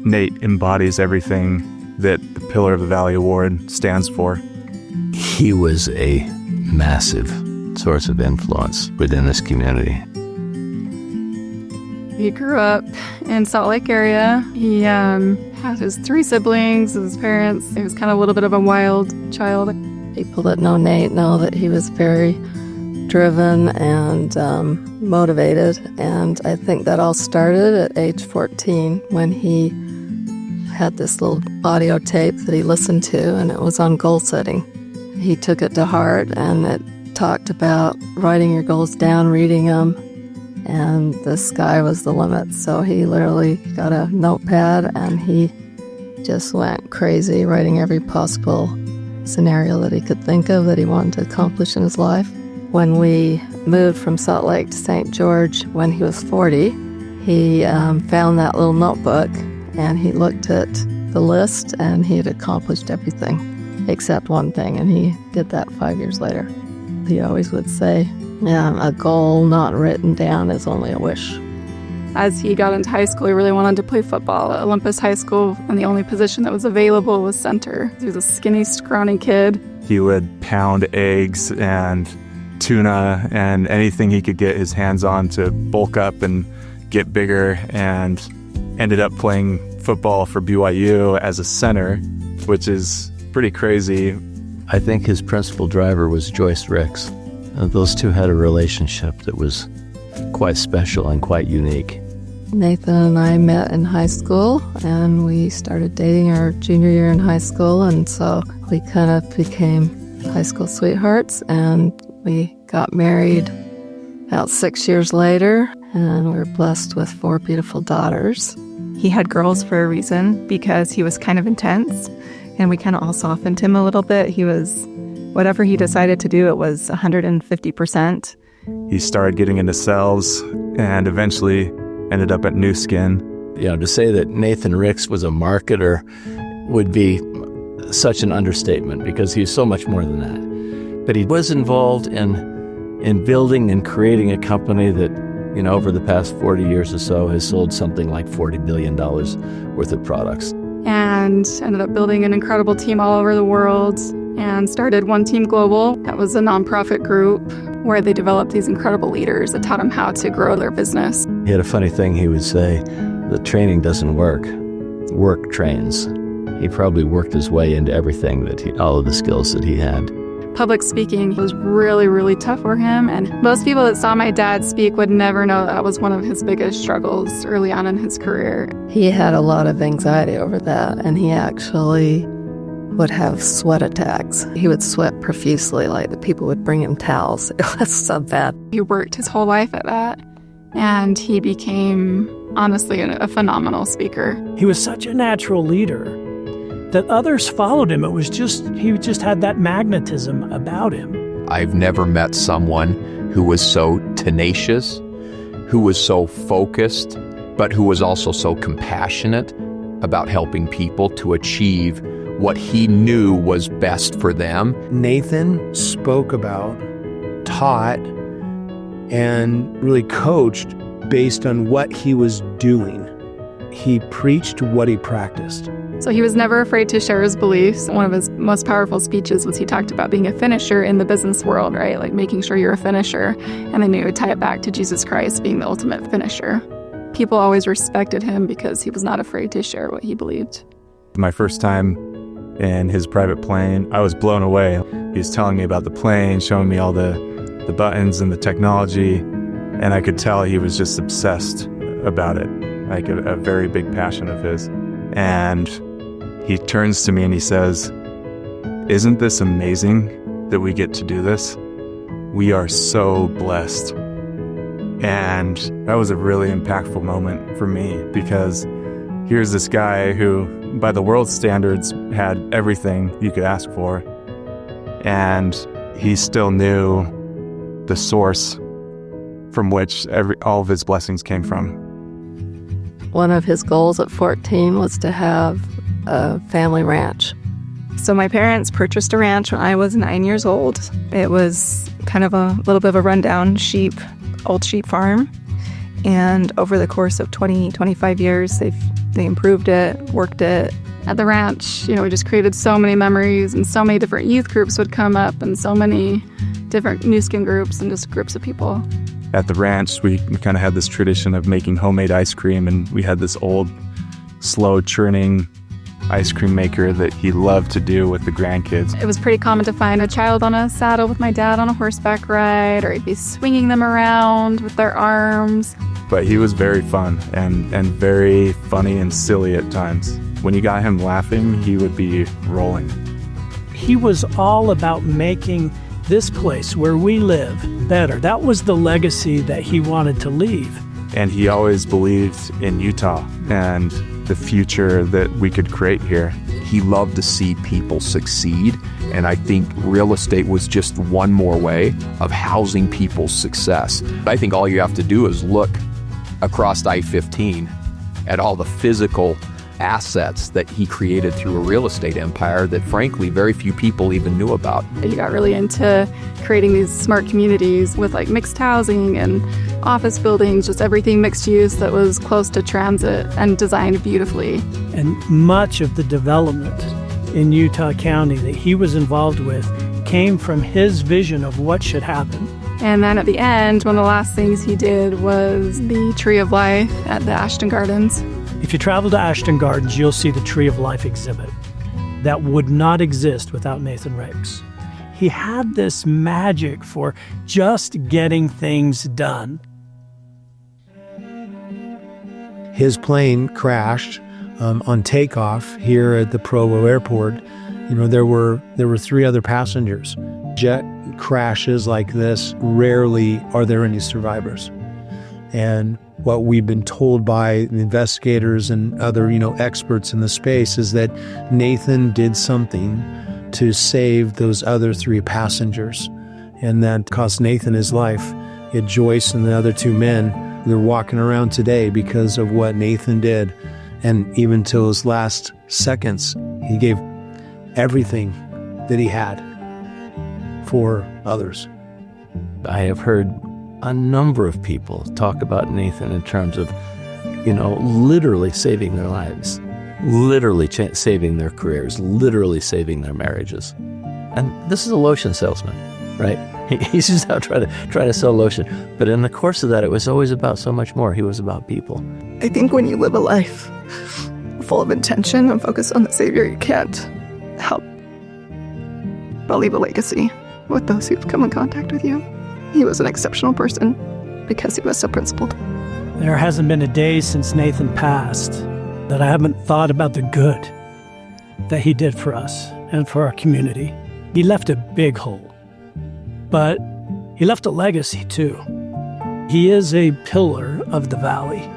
Nate embodies everything that the Pillar of the Valley Award stands for. He was a massive source of influence within this community. He grew up in Salt Lake area. He had his 3 siblings, his parents. He was kind of a little bit of a wild child. People that know Nate know that he was very driven and motivated. And I think that all started at age 14 when he had this little audio tape that he listened to, and it was on goal setting. He took it to heart, and it talked about writing your goals down, reading them, and the sky was the limit. So he literally got a notepad and he just went crazy writing every possible scenario that he could think of that he wanted to accomplish in his life. When we moved from Salt Lake to St. George when he was 40, he found that little notebook and he looked at the list and he had accomplished everything except one thing, and he did that 5 years later. He always would say, a goal not written down is only a wish. As he got into high school, he really wanted to play football at Olympus High School, and the only position that was available was center. He was a skinny, scrawny kid. He would pound eggs and tuna and anything he could get his hands on to bulk up and get bigger, and ended up playing football for BYU as a center, which is pretty crazy. I think his principal driver was Joyce Ricks. Those two had a relationship that was quite special and quite unique. Nathan and I met in high school, and we started dating our junior year in high school, and so we kind of became high school sweethearts, and we got married about 6 years later, and we were blessed with 4 beautiful daughters. He had girls for a reason, because he was kind of intense, and we kind of all softened him a little bit. He was, whatever he decided to do, it was 150%. He started getting into sales and eventually ended up at Nu Skin. To say that Nathan Ricks was a marketer would be such an understatement, because he's so much more than that. But he was involved in building and creating a company that, over the past 40 years or so has sold something like $40 billion worth of products. And ended up building an incredible team all over the world and started One Team Global. That was a nonprofit group where they developed these incredible leaders that taught them how to grow their business. He had a funny thing he would say, that training doesn't work, work trains. He probably worked his way into everything all of the skills that he had. Public speaking was really, really tough for him, and most people that saw my dad speak would never know that was one of his biggest struggles early on in his career. He had a lot of anxiety over that, and he actually would have sweat attacks. He would sweat profusely, like the people would bring him towels. It was so bad. He worked his whole life at that, and he became, honestly, a phenomenal speaker. He was such a natural leader that others followed him. He just had that magnetism about him. I've never met someone who was so tenacious, who was so focused, but who was also so compassionate about helping people to achieve what he knew was best for them. Nathan spoke about, taught, and really coached based on what he was doing. He preached what he practiced. So he was never afraid to share his beliefs. One of his most powerful speeches was he talked about being a finisher in the business world, right? Like making sure you're a finisher. And then he would tie it back to Jesus Christ being the ultimate finisher. People always respected him because he was not afraid to share what he believed. My first time in his private plane, I was blown away. He was telling me about the plane, showing me all the buttons and the technology, and I could tell he was just obsessed about it, like a very big passion of his. And he turns to me and he says, "Isn't this amazing that we get to do this? We are so blessed." And that was a really impactful moment for me, because here's this guy who, by the world's standards, had everything you could ask for. And he still knew the source from which all of his blessings came from. One of his goals at 14 was to have a family ranch. So my parents purchased a ranch when I was 9 years old. It was kind of a little bit of a rundown old sheep farm. And over the course of 25 years, they improved it, worked it. At the ranch, we just created so many memories, and so many different youth groups would come up, and so many different New Skin groups and just groups of people. At the ranch, we kind of had this tradition of making homemade ice cream, and we had this old, slow churning ice cream maker that he loved to do with the grandkids. It was pretty common to find a child on a saddle with my dad on a horseback ride, or he'd be swinging them around with their arms. But he was very fun and very funny and silly at times. When you got him laughing, he would be rolling. He was all about making this place where we live better. That was the legacy that he wanted to leave. And he always believed in Utah and the future that we could create here. He loved to see people succeed, and I think real estate was just one more way of housing people's success. I think all you have to do is look across I-15 at all the physical assets that he created through a real estate empire that frankly very few people even knew about. He got really into creating these smart communities with like mixed housing and office buildings, just everything mixed use that was close to transit and designed beautifully. And much of the development in Utah County that he was involved with came from his vision of what should happen. And then at the end, one of the last things he did was the Tree of Life at the Ashton Gardens. If you travel to Ashton Gardens, you'll see the Tree of Life exhibit. That would not exist without Nathan Ricks. He had this magic for just getting things done. His plane crashed on takeoff here at the Provo airport. There were 3 other passengers. Jet crashes like this, rarely are there any survivors. And what we've been told by the investigators and other, experts in the space is that Nathan did something to save those other 3 passengers. And that cost Nathan his life. Yet Joyce and the other 2 men, they're walking around today because of what Nathan did. And even till his last seconds, he gave everything that he had for others. I have heard a number of people talk about Nathan in terms of, literally saving their lives, literally saving their careers, literally saving their marriages. And this is a lotion salesman, right? He's just out trying to sell lotion. But in the course of that, it was always about so much more. He was about people. I think when you live a life full of intention and focus on the Savior, you can't help but leave a legacy with those who've come in contact with you. He was an exceptional person because he was so principled. There hasn't been a day since Nathan passed that I haven't thought about the good that he did for us and for our community. He left a big hole, but he left a legacy too. He is a pillar of the valley.